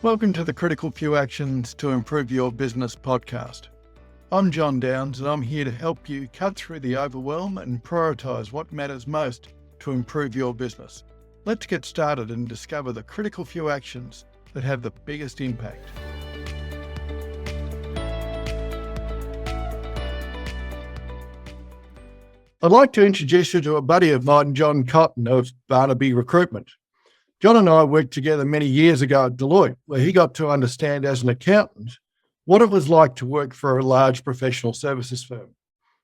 Welcome to the Critical Few Actions to Improve Your Business podcast. I'm John Downs and I'm here to help you cut through the overwhelm and prioritise what matters most to improve your business. Let's get started and discover the critical few actions that have the biggest impact. I'd like to introduce you to a buddy of mine, John Cotton of Barnaby Recruitment. John and I worked together many years ago at Deloitte, where he got to understand as an accountant what it was like to work for a large professional services firm.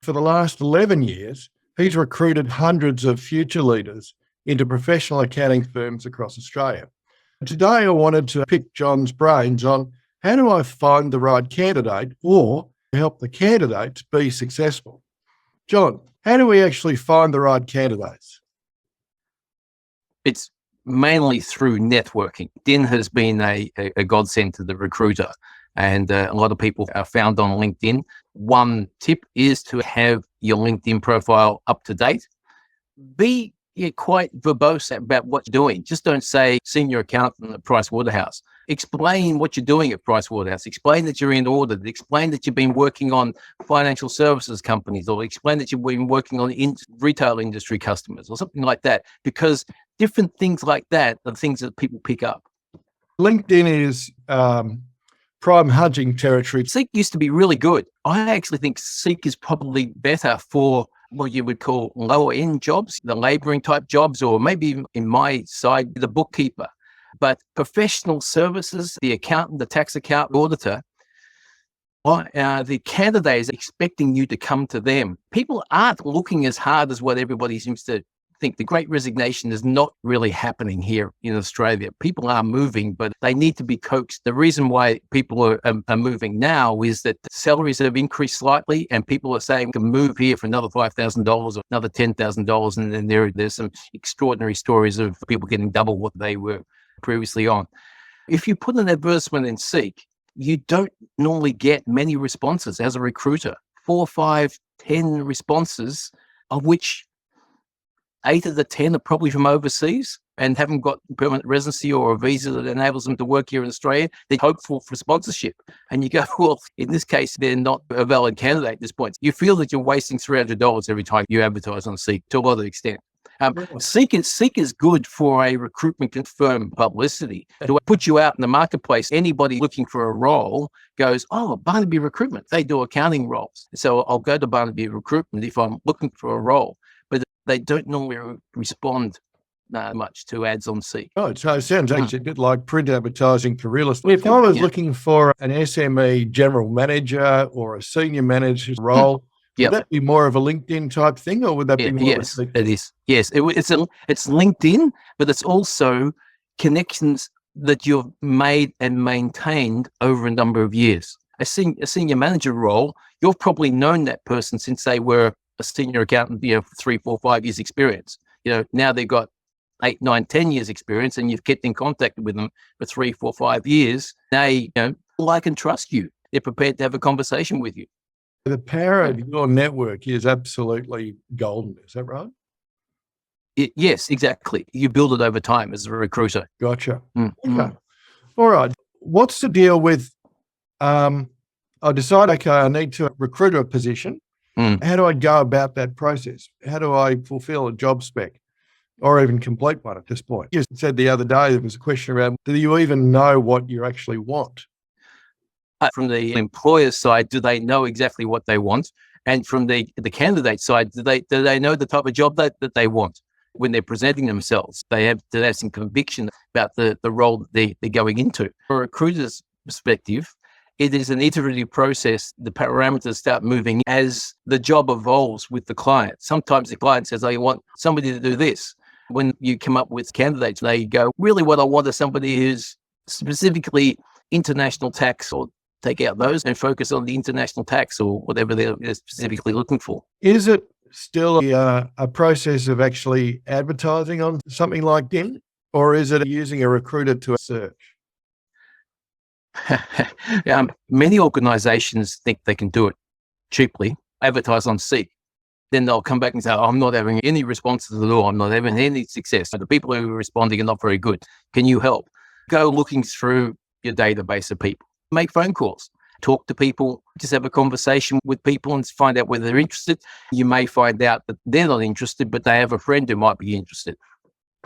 For the last 11 years, he's recruited hundreds of future leaders into professional accounting firms across Australia. Today, I wanted to pick John's brains on how do I find the right candidate or help the candidates be successful. John, how do we actually find the right candidates? It's mainly through networking. LinkedIn has been a godsend to the recruiter, and a lot of people are found on LinkedIn. One tip is to have your LinkedIn profile up to date. Be quite verbose about what you're doing. Just don't say senior accountant at Pricewaterhouse. Explain what you're doing at Pricewaterhouse. Explain that you're in audit. Explain that you've been working on financial services companies, or explain that you've been working on retail industry customers or something like that, because different things like that are things that people pick up. LinkedIn is prime hunting territory. Seek used to be really good. I actually think Seek is probably better for what you would call lower end jobs, the laboring type jobs, or maybe in my side, the bookkeeper. But professional services, the accountant, the tax accountant, auditor, the candidate is expecting you to come to them. People aren't looking as hard as what everybody seems to think. The Great Resignation is not really happening here in Australia. People are moving, but they need to be coaxed. The reason why people are moving now is that the salaries have increased slightly, and people are saying to move here for another $5,000 or another $10,000. And then there's some extraordinary stories of people getting double what they were previously on. If you put an advertisement in Seek, you don't normally get many responses as a recruiter. 4, 5, 10 responses, of which 8 of the 10 are probably from overseas and haven't got permanent residency or a visa that enables them to work here in Australia. They're hopeful for sponsorship. And you go, well, in this case, they're not a valid candidate at this point. You feel that you're wasting $300 every time you advertise on Seek to a lot of extent. Seek is good for a recruitment firm publicity. To put you out in the marketplace, anybody looking for a role goes, oh, Barnaby Recruitment, they do accounting roles. So I'll go to Barnaby Recruitment if I'm looking for a role. But they don't normally respond much to ads on Seek. Oh, so it sounds actually a bit like print advertising for real estate. If I was looking for an SME general manager or a senior manager's role, would that be more of a LinkedIn type thing, or would that be more? Yes, it is. Yes, it's LinkedIn, but it's also connections that you've made and maintained over a number of years. A senior manager role, you've probably known that person since they were a senior accountant, 3, 4, 5 years experience. Now they've got 8, 9, 10 years experience, and you've kept in contact with them for 3, 4, 5 years. They like and trust you. They're prepared to have a conversation with you. The power of your network is absolutely golden. Is that right? Yes, exactly. You build it over time as a recruiter. Gotcha. Okay. All right. What's the deal with, I decide, okay, I need to recruit a position. How do I go about that process? How do I fulfill a job spec or even complete one at this point? You said the other day, there was a question around, do you even know what you actually want? From the employer's side, do they know exactly what they want? And from the candidate side, do they know the type of job that they want when they're presenting themselves? Do they have some conviction about the role that they're going into? From a recruiter's perspective, it is an iterative process. The parameters start moving as the job evolves with the client. Sometimes the client says, I want somebody to do this. When you come up with candidates, they go, really what I want is somebody who's specifically international tax, or take out those and focus on the international tax or whatever they're specifically looking for. Is it still a process of actually advertising on something like LinkedIn, or is it using a recruiter to search? Many organizations think they can do it cheaply, advertise on Seek. Then they'll come back and say, I'm not having any responses at all. I'm not having any success. The people who are responding are not very good. Can you help? Go looking through your database of people. Make phone calls, talk to people, just have a conversation with people and find out whether they're interested. You may find out that they're not interested, but they have a friend who might be interested.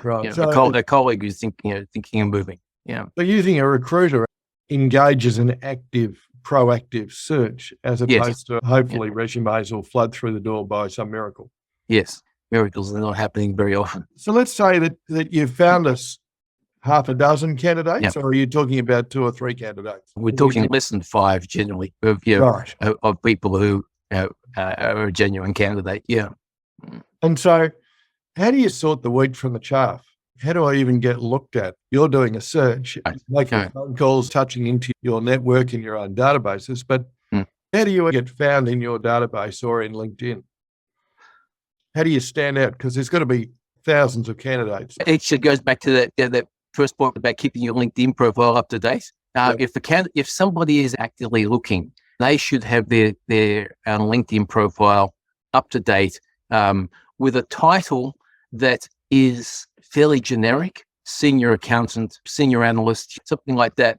Right. A colleague who's thinking of moving. Yeah. So using a recruiter engages an active, proactive search as opposed to hopefully resumes will flood through the door by some miracle. Yes. Miracles are not happening very often. So let's say that you've found us half a dozen candidates, or are you talking about 2 or 3 candidates? We're talking less than 5 generally of people who are a genuine candidate. Yeah. And so how do you sort the wheat from the chaff? How do I even get looked at? You're doing a search, making phone calls, touching into your network and your own databases, but how do you get found in your database or in LinkedIn? How do you stand out? Because there's got to be thousands of candidates. It goes back to that first point about keeping your LinkedIn profile up to date. If somebody is actively looking, they should have their LinkedIn profile up to date with a title that is fairly generic: senior accountant, senior analyst, something like that.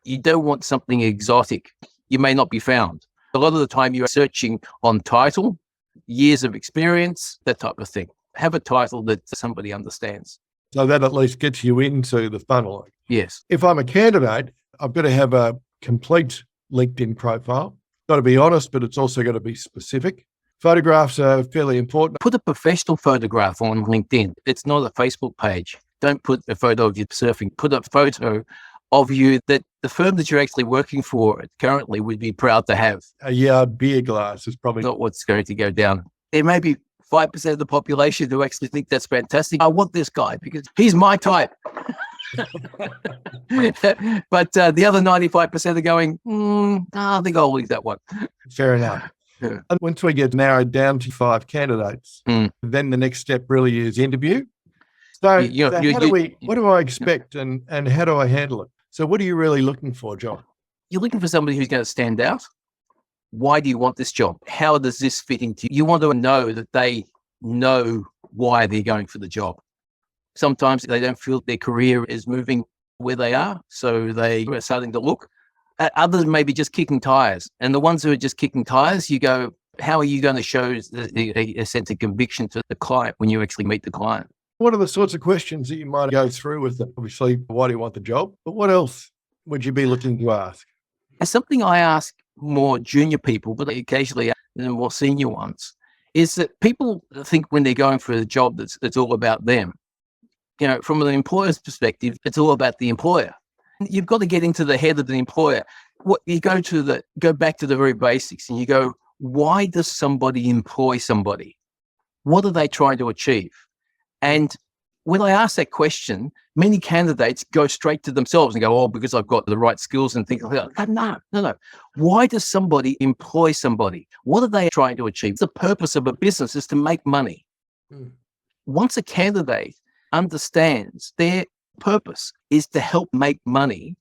You don't want something exotic. You may not be found. A lot of the time you are searching on title, years of experience, that type of thing. Have a title that somebody understands. So that at least gets you into the funnel. Yes. If I'm a candidate, I've got to have a complete LinkedIn profile. Got to be honest, but it's also got to be specific. Photographs are fairly important. Put a professional photograph on LinkedIn. It's not a Facebook page. Don't put a photo of you surfing. Put a photo of you that the firm that you're actually working for currently would be proud to have. A yard beer glass is probably not what's going to go down. There may be 5% of the population who actually think that's fantastic. I want this guy because he's my type. But the other 95% are going, I think I'll leave that one. Fair enough. Yeah. And once we get narrowed down to 5 candidates, then the next step really is interview. So, what do I expect and how do I handle it? So what are you really looking for, John? You're looking for somebody who's going to stand out. Why do you want this job? How does this fit into you? You want to know that they know why they're going for the job. Sometimes they don't feel their career is moving where they are, so they are starting to look. Others may be just kicking tires. And the ones who are just kicking tires, you go, how are you going to show a sense of conviction to the client when you actually meet the client? What are the sorts of questions that you might go through with them? Obviously, why do you want the job? But what else would you be looking to ask? It's something I ask more junior people, but occasionally the more senior ones, is that people think when they're going for a job that's it's all about them. From an employer's perspective, it's all about the employer. You've got to get into the head of the employer. What you go back to the very basics and you go, why does somebody employ somebody? What are they trying to achieve? And when I ask that question, many candidates go straight to themselves and go, because I've got the right skills and things like that. No. Why does somebody employ somebody? What are they trying to achieve? The purpose of a business is to make money. Once a candidate understands their purpose is to help make money,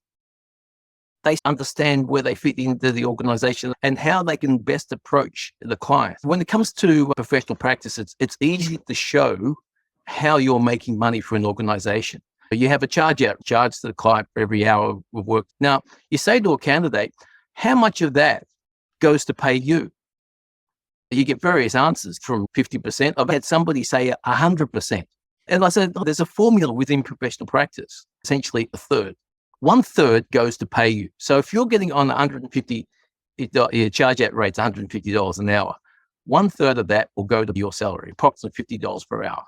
they understand where they fit into the organization and how they can best approach the client. When it comes to professional practice, it's easy to show how you're making money for an organization. You have a charge to the client for every hour of work. Now, you say to a candidate, how much of that goes to pay you? You get various answers from 50%. I've had somebody say 100%. And I said, there's a formula within professional practice, essentially a third. 1/3 goes to pay you. So if you're getting on 150, your charge out rate's $150 an hour. 1/3 of that will go to your salary, approximately $50 per hour.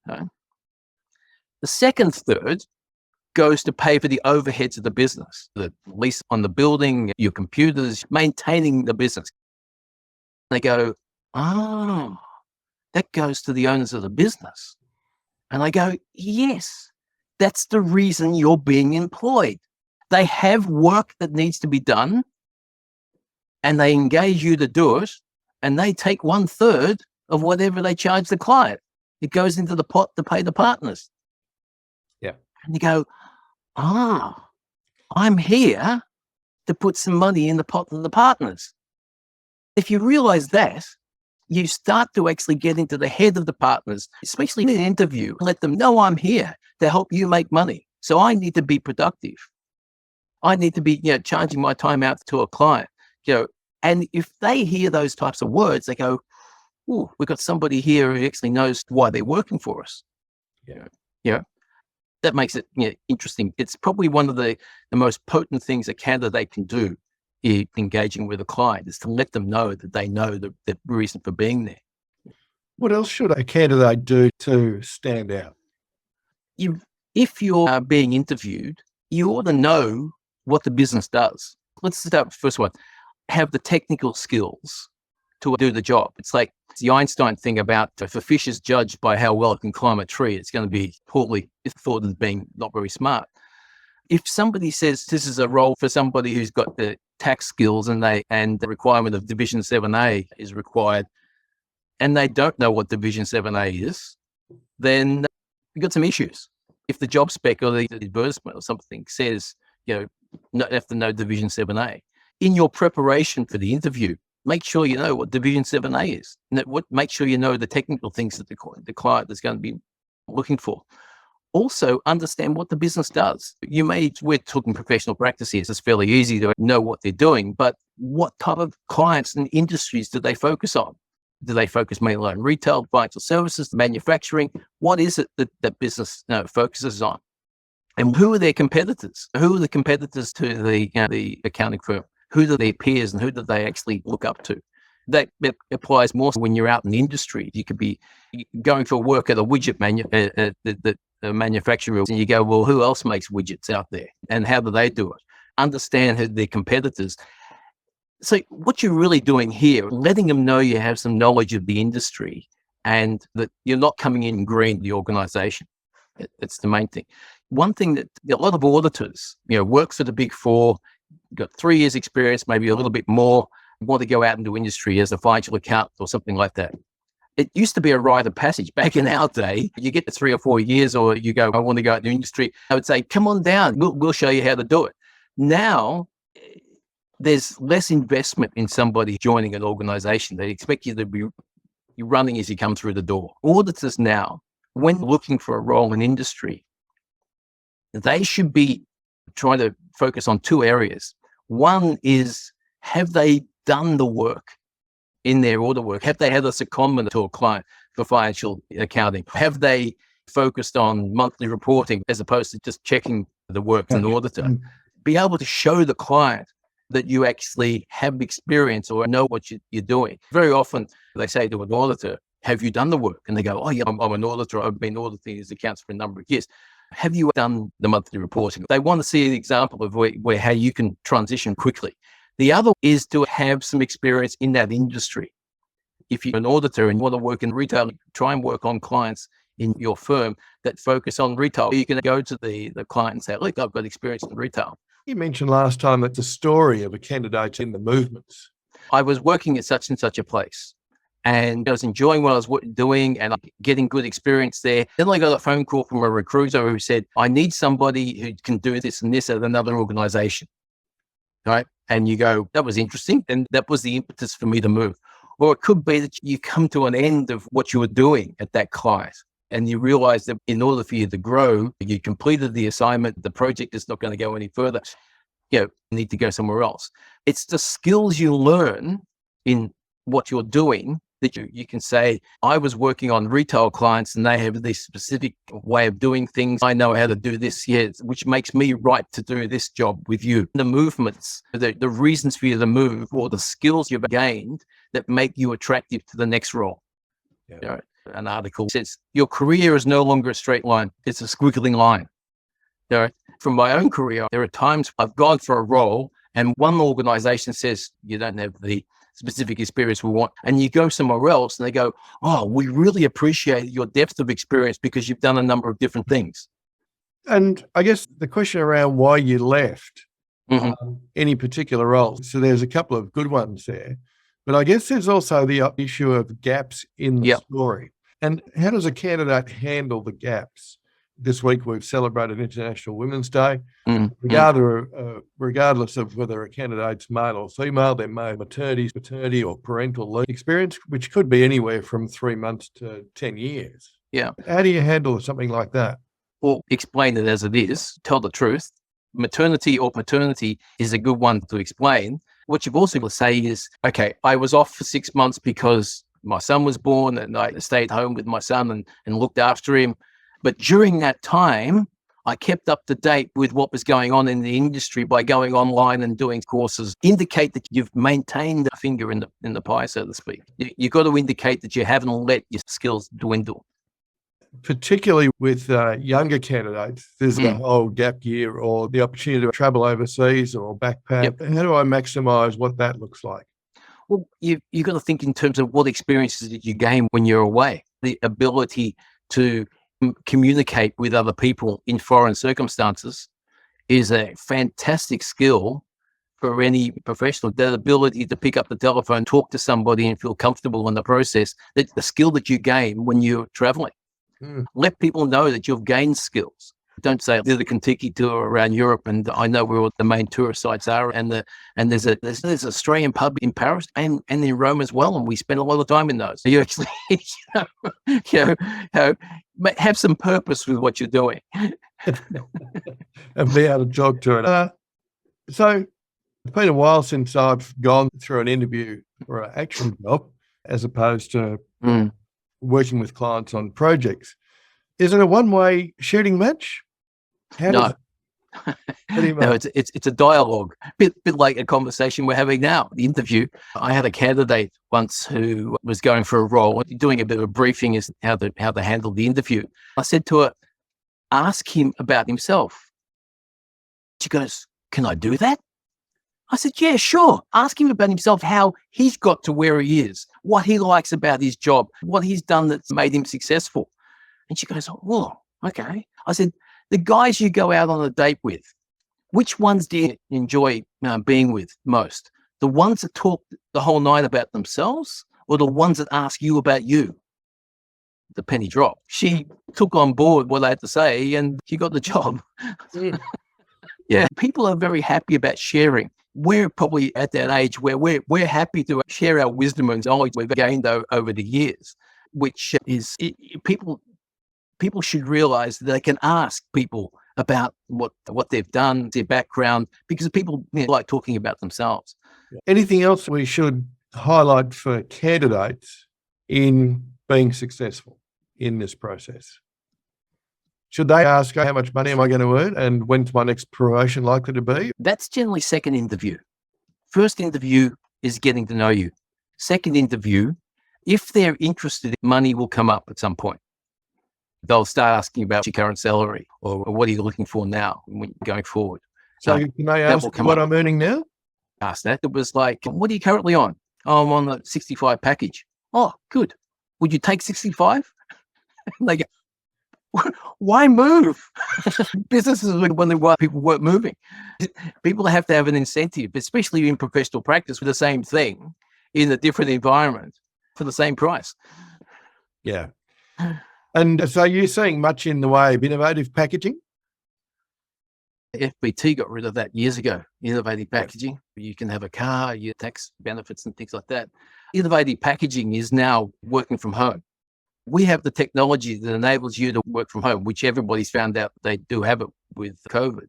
Okay? The second third goes to pay for the overheads of the business, the lease on the building, your computers, maintaining the business. They go, that goes to the owners of the business. And I go, yes, that's the reason you're being employed. They have work that needs to be done and they engage you to do it. And they take 1/3 of whatever they charge the client. It goes into the pot to pay the partners. Yeah. And you go, I'm here to put some money in the pot of the partners. If you realize that, you start to actually get into the head of the partners, especially in an interview, let them know I'm here to help you make money. So I need to be productive. I need to be, charging my time out to a client, and if they hear those types of words, they go, "Oh, we've got somebody here who actually knows why they're working for us." Yeah. That makes it interesting. It's probably one of the most potent things a candidate can do in engaging with a client is to let them know that they know the reason for being there. What else should a candidate do to stand out? If you're being interviewed, you ought to know what the business does. Let's start with the first one. Have the technical skills to do the job. It's like the Einstein thing about if a fish is judged by how well it can climb a tree, it's going to be poorly thought as being not very smart. If somebody says this is a role for somebody who's got the tax skills and the requirement of Division 7A is required, and they don't know what Division 7A is, then you've got some issues. If the job spec or the advertisement or something says, have to know Division 7A, in your preparation for the interview, make sure you know what Division 7A is. Make sure you know the technical things that the client is going to be looking for. Also, understand what the business does. We're talking professional practice here, so it's fairly easy to know what they're doing, but what type of clients and industries do they focus on? Do they focus mainly on retail, financial services, manufacturing? What is it that business focuses on? And who are their competitors? Who are the competitors to the accounting firm? Who are their peers and who do they actually look up to? That applies more when you're out in the industry. You could be going for work at a widget manufacturer and you go, well, who else makes widgets out there? And how do they do it? Understand who their competitors. So what you're really doing here, letting them know you have some knowledge of the industry and that you're not coming in green the organization. That's the main thing. One thing that a lot of auditors, work for the Big Four, got 3 years experience, maybe a little bit more, want to go out into industry as a financial accountant or something like that. It used to be a rite of passage. Back in our day, you get to 3 or 4 years or you go, I want to go out into industry. I would say, come on down. We'll show you how to do it. Now, there's less investment in somebody joining an organization. They expect you to be running as you come through the door. Auditors now, when looking for a role in industry, they should be trying to focus on 2 areas. One is, have they done the work in their audit work? Have they had a secondment to a client for financial accounting? Have they focused on monthly reporting as opposed to just checking the work as an auditor? Be able to show the client that you actually have experience or know what you're doing. Very often they say to an auditor, have you done the work? And they go, oh yeah, I'm an auditor. I've been auditing his accounts for a number of years. Have you done the monthly reporting? They want to see an example of where how you can transition quickly. The other is to have some experience in that industry. If you're an auditor and you want to work in retail, try and work on clients in your firm that focus on retail. You can go to the client and say, look, I've got experience in retail. You mentioned last time that the story of a candidate in the movements. I was working at such and such a place and I was enjoying what I was doing and getting good experience there. Then I got a phone call from a recruiter who said, I need somebody who can do this and this at another organization. Right? And you go, that was interesting. And that was the impetus for me to move. Or it could be that you come to an end of what you were doing at that client and you realize that in order for you to grow, you completed the assignment, the project is not going to go any further. You need to go somewhere else. It's the skills you learn in what you're doing that you can say, I was working on retail clients and they have this specific way of doing things. I know how to do this here, which makes me right to do this job with you. The movements, the reasons for you to move or the skills you've gained that make you attractive to the next role. Yeah. An article says, your career is no longer a straight line. It's a squiggling line. From my own career, there are times I've gone for a role and one organization says, you don't have the specific experience we want. And you go somewhere else and they go, oh, we really appreciate your depth of experience because you've done a number of different things. And I guess the question around why you left any particular role. So there's a couple of good ones there, but I guess there's also the issue of gaps in the story. And how does a candidate handle the gaps? This week we've celebrated International Women's Day. Regardless of whether a candidate's male or female, they may have maternity, paternity, or parental leave experience, which could be anywhere from 3 months to 10 years. Yeah. How do you handle something like that? Well, explain it as it is, tell the truth, maternity or paternity is a good one to explain. What you've also got to say is, okay, I was off for 6 months because my son was born and I stayed home with my son and looked after him. But during that time, I kept up to date with what was going on in the industry by going online and doing courses. Indicate that you've maintained a finger in the pie, so to speak. You've got to indicate that you haven't let your skills dwindle. Particularly with younger candidates, there's the whole gap year or the opportunity to travel overseas or backpack. Yep. How do I maximize what that looks like? Well, you've got to think in terms of what experiences did you gain when you're away. The ability to communicate with other people in foreign circumstances is a fantastic skill for any professional. That ability to pick up the telephone, talk to somebody and feel comfortable in the process, that's the skill that you gain when you're traveling. Let people know that you've gained skills. Don't say I did a Kentucky tour around Europe and I know where all the main tourist sites are. And there's an Australian pub in Paris and in Rome as well. And we spend a lot of time in those. So you actually have some purpose with what you're doing. And be able to talk to it. So it's been a while since I've gone through an interview for an action job as opposed to working with clients on projects. Is it a one-way shooting match? No. No, it's a dialogue, bit like a conversation we're having now, the interview. I had a candidate once who was going for a role, doing a bit of a briefing as how to handle the interview. I said to her, ask him about himself. She goes, can I do that? I said, yeah, sure. Ask him about himself, how he's got to where he is, what he likes about his job, what he's done that's made him successful. And she goes, oh, okay. I said, the guys you go out on a date with, which ones do you enjoy being with most? The ones that talk the whole night about themselves or the ones that ask you about you? The penny dropped. She took on board what I had to say and she got the job. Yeah, people are very happy about sharing. We're probably at that age where we're happy to share our wisdom and knowledge we've gained over the years, which is people should realize that they can ask people about what they've done, their background, because people like talking about themselves. Anything else we should highlight for candidates in being successful in this process? Should they ask, how much money am I going to earn and when's my next promotion likely to be? That's generally second interview. First interview is getting to know you. Second interview, if they're interested, money will come up at some point. They'll start asking about your current salary or what are you looking for now going forward. So can they ask what I'm earning now? Ask that. It was like, what are you currently on? Oh, I'm on the 65 package. Oh, good. Would you take 65? They go, why move? Businesses are wondering why people weren't moving. People have to have an incentive, especially in professional practice, for the same thing in a different environment for the same price. Yeah. And so you're seeing much in the way of innovative packaging? FBT got rid of that years ago, innovative packaging. You can have a car, your tax benefits and things like that. Innovative packaging is now working from home. We have the technology that enables you to work from home, which everybody's found out they do have it with COVID.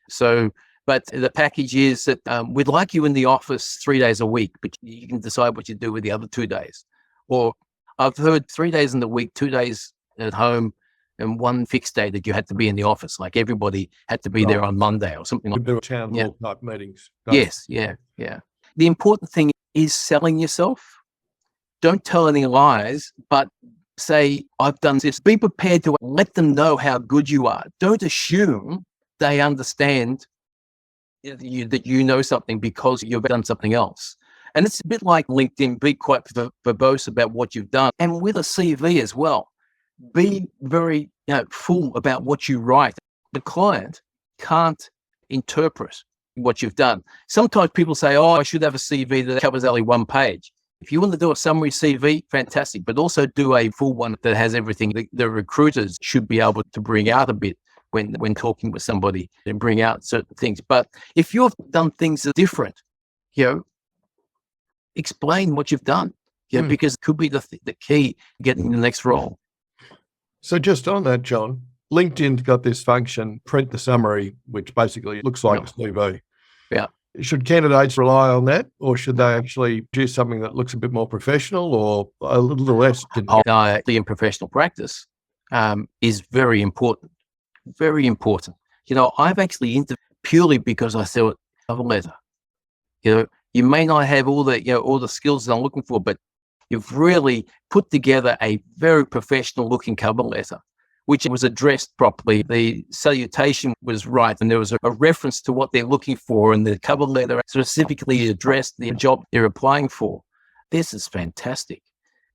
So, but the package is that we'd like you in the office 3 days a week, but you can decide what you do with the other 2 days. Or I've heard 3 days in the week, 2 days at home, and one fixed day that you had to be in the office. Like everybody had to be there on Monday or something like that. Town hall type meetings. Yes, yeah. The important thing is selling yourself. Don't tell any lies, but say, I've done this. Be prepared to let them know how good you are. Don't assume they understand that you know something because you've done something else. And it's a bit like LinkedIn. Be quite verbose about what you've done. And with a CV as well, be very full about what you write. The client can't interpret what you've done. Sometimes people say, oh, I should have a CV that covers only one page. If you want to do a summary CV, fantastic, but also do a full one that has everything. The recruiters should be able to bring out a bit when talking with somebody and bring out certain things. But if you've done things that are different, explain what you've done, because it could be the key getting the next role. So just on that, John, LinkedIn's got this function, print the summary, which basically looks like a CV. Yeah. Should candidates rely on that, or should they actually do something that looks a bit more professional or a little less? The professional practice is very important. Very important. I've actually interviewed purely because I thought cover letter. You may not have all the skills that I'm looking for, but you've really put together a very professional looking cover letter, which was addressed properly. The salutation was right, and there was a reference to what they're looking for, and the cover letter specifically addressed the job they're applying for. This is fantastic.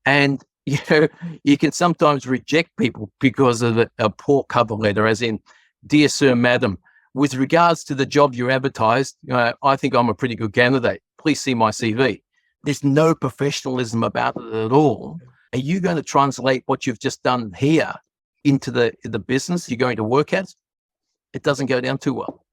And you can sometimes reject people because of a poor cover letter, as in, "Dear Sir, Madam, with regards to the job you advertised, I think I'm a pretty good candidate. Please see my CV." There's no professionalism about it at all. Are you going to translate what you've just done here into the business you're going to work at? It doesn't go down too well.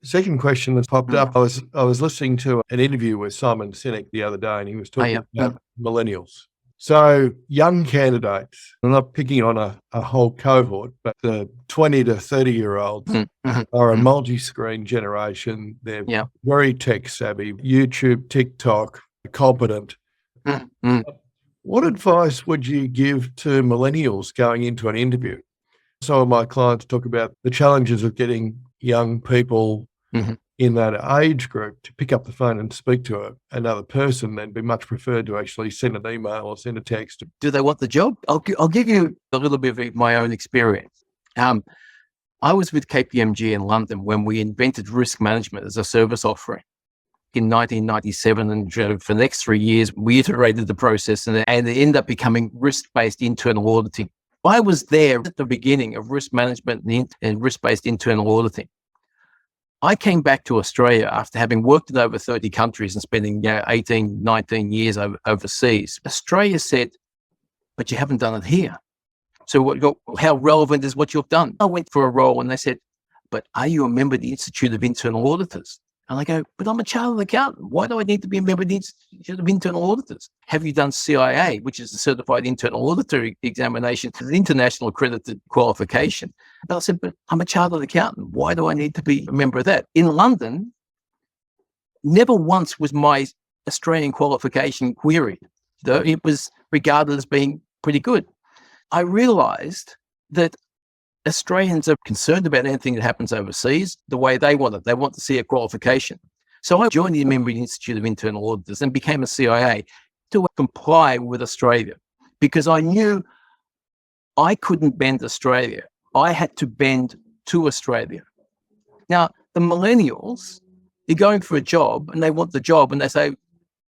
Second question that popped up, I was listening to an interview with Simon Sinek the other day, and he was talking about millennials. So young candidates, I'm not picking on a whole cohort, but the 20 to 30-year-olds are a multi-screen generation. They're very tech savvy, YouTube, TikTok, competent. What advice would you give to millennials going into an interview? Some of my clients talk about the challenges of getting young people in that age group to pick up the phone and speak to another person. They'd be much preferred to actually send an email or send a text. Do they want the job? I'll give you a little bit of my own experience. I was with KPMG in London when we invented risk management as a service offering in 1997. And for the next 3 years, we iterated the process and it ended up becoming risk-based internal auditing. I was there at the beginning of risk management and risk-based internal auditing. I came back to Australia after having worked in over 30 countries and spending 18, 19 years overseas. Australia said, "But you haven't done it here. So how relevant is what you've done?" I went for a role and they said, "But are you a member of the Institute of Internal Auditors?" And I go, "But I'm a chartered accountant. Why do I need to be a member of the Institute of Internal Auditors? Have you done CIA, which is the Certified Internal Auditor examination, an international accredited qualification?" And I said, "But I'm a chartered accountant. Why do I need to be a member of that?" In London, never once was my Australian qualification queried, though it was regarded as being pretty good. I realized that Australians are concerned about anything that happens overseas the way they want it. They want to see a qualification. So I joined the member of the Institute of Internal Auditors and became a CIA to comply with Australia because I knew I couldn't bend Australia. I had to bend to Australia. Now, the millennials, you're going for a job and they want the job and they say,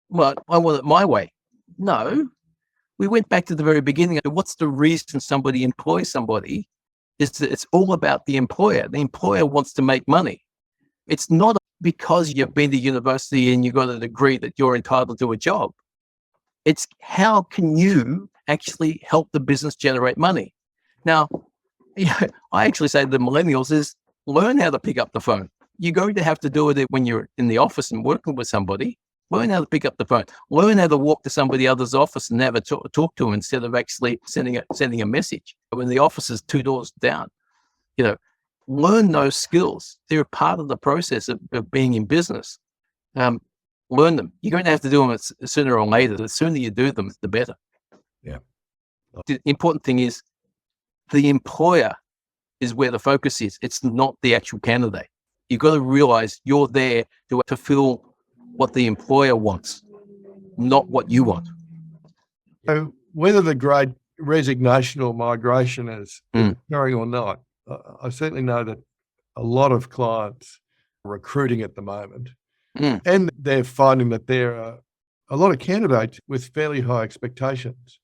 "Well, I want it my way." No, we went back to the very beginning. What's the reason somebody employs somebody? It's all about the employer. The employer wants to make money. It's not because you've been to university and you got a degree that you're entitled to a job. It's how can you actually help the business generate money? Now, I actually say to the millennials is learn how to pick up the phone. You're going to have to do it when you're in the office and working with somebody. Learn how to pick up the phone. Learn how to walk to somebody else's office and have a talk to them instead of actually sending a message when the office is 2 doors down. Learn those skills. They're a part of the process of being in business. Learn them. You're going to have to do them sooner or later. The sooner you do them, the better. Yeah. The important thing is the employer is where the focus is. It's not the actual candidate. You've got to realize you're there to fulfill what the employer wants, not what you want. So whether the great resignation or migration is occurring or not, I certainly know that a lot of clients are recruiting at the moment, and they're finding that there are a lot of candidates with fairly high expectations.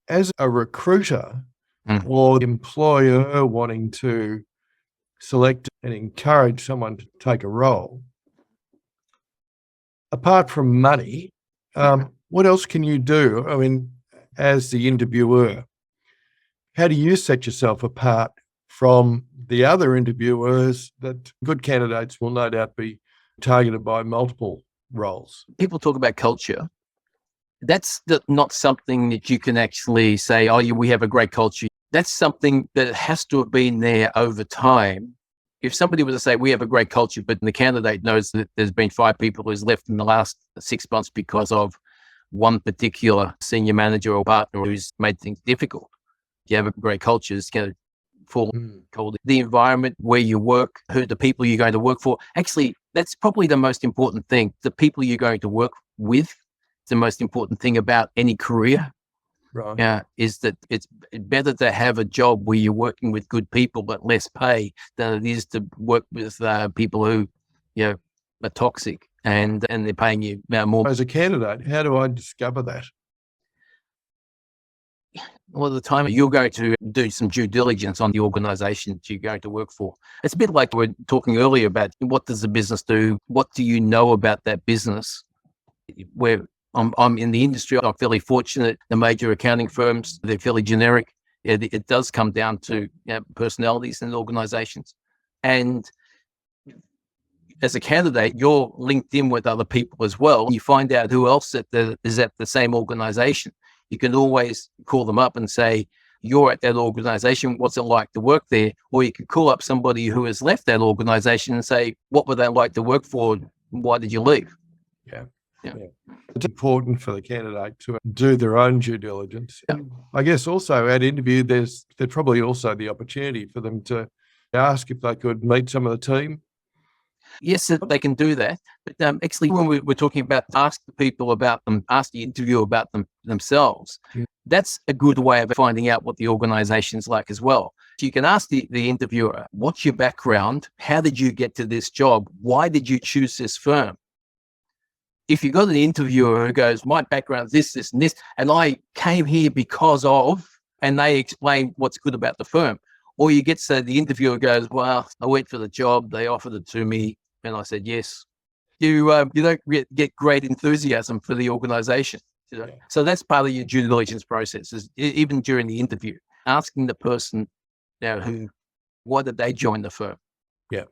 As a recruiter or employer wanting to select and encourage someone to take a role, apart from money, what else can you do? I mean, as the interviewer, how do you set yourself apart from the other interviewers that good candidates will no doubt be targeted by multiple roles? People talk about culture. That's not something that you can actually say, "Oh, we have a great culture." that's something that has to have been there over time. If somebody was to say, we have a great culture, but the candidate knows that there's been 5 people who's left in the last 6 months because of one particular senior manager or partner who's made things difficult. You have a great culture, it's going to fall cold. The environment where you work, who the people you're going to work for. Actually, that's probably the most important thing. The people you're going to work with, the most important thing about any career. Right. Yeah, is that it's better to have a job where you're working with good people but less pay than it is to work with people who, are toxic and they're paying you more. As a candidate, how do I discover that? All the time you're going to do some due diligence on the organisation that you're going to work for. It's a bit like we were talking earlier about what does the business do? What do you know about that business? Where I'm in the industry, I'm fairly fortunate. The major accounting firms, they're fairly generic. It does come down to personalities in organizations. And as a candidate, you're linked in with other people as well. You find out who else is at the same organization. You can always call them up and say, you're at that organization, what's it like to work there? Or you could call up somebody who has left that organization and say, what would they like to work for? Why did you leave? Yeah. It's important for the candidate to do their own due diligence. Yeah. I guess also at interview, there's probably also the opportunity for them to ask if they could meet some of the team. Yes, they can do that. But actually, when we're talking about ask the people about them, ask the interviewer about themselves, that's a good way of finding out what the organization's like as well. So you can ask the interviewer, what's your background? How did you get to this job? Why did you choose this firm? If you've got an interviewer who goes, my background is this, and this, and I came here because of, and they explain what's good about the firm. Or you get so the interviewer goes, well, I went for the job, they offered it to me, and I said yes. You don't get great enthusiasm for the organization. Yeah. So that's part of your due diligence process, is even during the interview, asking the person why did they join the firm? Yeah.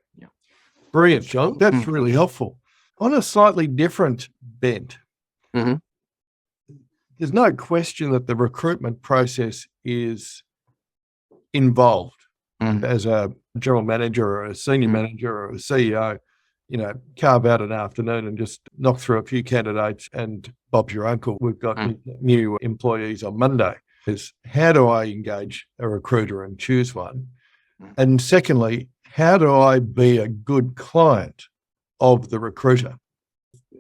Brilliant, John. That's really helpful. On a slightly different bent, there's no question that the recruitment process is involved. As a general manager or a senior manager or a CEO, carve out an afternoon and just knock through a few candidates and Bob's your uncle. We've got new employees on Monday. Is how do I engage a recruiter and choose one? And secondly, how do I be a good client of the recruiter?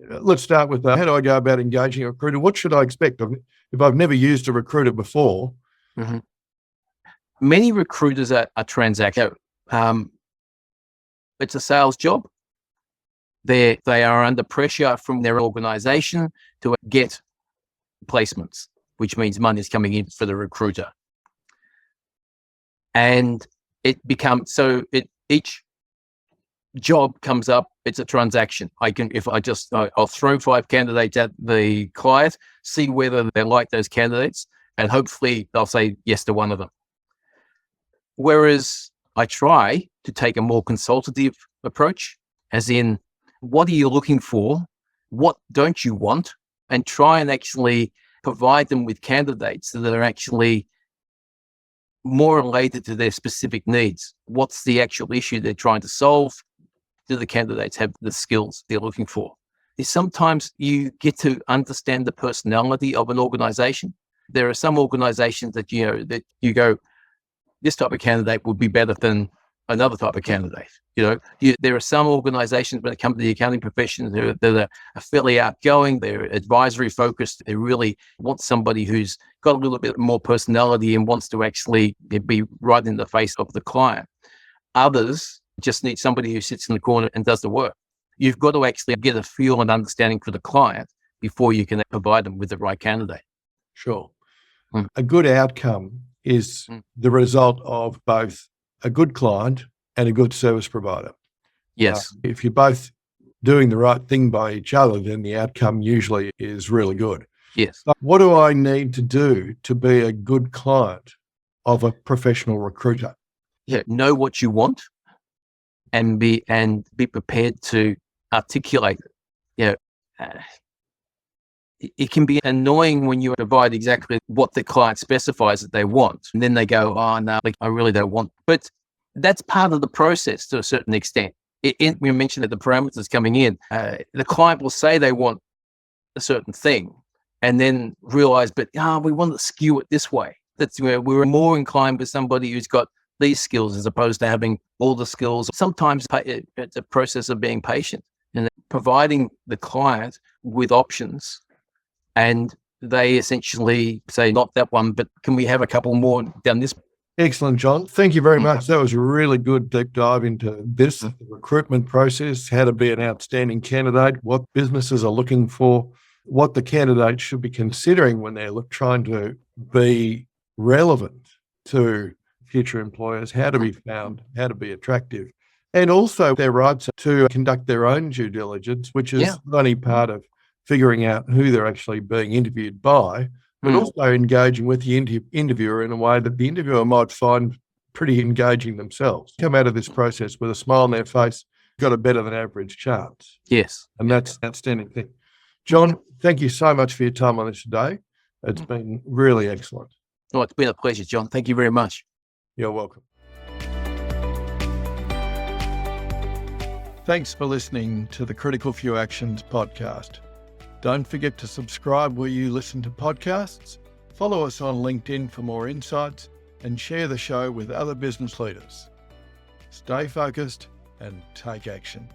Let's start with how do I go about engaging a recruiter? What should I expect if I've never used a recruiter before? Many recruiters are transactional. It's a sales job. They are under pressure from their organization to get placements, which means money is coming in for the recruiter. And it becomes, each job comes up, it's a transaction. I'll throw 5 candidates at the client, see whether they like those candidates, and hopefully they'll say yes to one of them. Whereas I try to take a more consultative approach, as in, what are you looking for? What don't you want? And try and actually provide them with candidates that are actually more related to their specific needs. What's the actual issue they're trying to solve? Do the candidates have the skills they're looking for? Sometimes you get to understand the personality of an organization. There are some organizations that you go, this type of candidate would be better than another type of candidate. There are some organizations when it comes to the accounting profession that are fairly outgoing, they're advisory focused, they really want somebody who's got a little bit more personality and wants to actually be right in the face of the client. Others just need somebody who sits in the corner and does the work. You've got to actually get a feel and understanding for the client before you can provide them with the right candidate. Sure. A good outcome is the result of both a good client and a good service provider. Yes. If you're both doing the right thing by each other, then the outcome usually is really good. Yes. But what do I need to do to be a good client of a professional recruiter? Yeah, know what you want and be prepared to articulate it. it can be annoying when you provide exactly what the client specifies that they want. And then they go, oh, no, I really don't want. But that's part of the process to a certain extent. We mentioned that the parameters coming in, the client will say they want a certain thing and then realize, but we want to skew it this way. That's where we're more inclined with somebody who's got these skills as opposed to having all the skills. Sometimes it's a process of being patient and providing the client with options, and they essentially say, not that one, but can we have a couple more down this? Excellent, John. Thank you very much. That was a really good deep dive into this, the recruitment process, how to be an outstanding candidate, what businesses are looking for, what the candidate should be considering when they're trying to be relevant to future employers, how to be found, how to be attractive, and also their rights to conduct their own due diligence, which is not only part of figuring out who they're actually being interviewed by, but also engaging with the interviewer in a way that the interviewer might find pretty engaging themselves. Come out of this process with a smile on their face, got a better than average chance. Yes. And that's an outstanding thing. John, thank you so much for your time on this today. It's been really excellent. Oh, it's been a pleasure, John. Thank you very much. You're welcome. Thanks for listening to the Critical Few Actions podcast. Don't forget to subscribe where you listen to podcasts, follow us on LinkedIn for more insights, and share the show with other business leaders. Stay focused and take action.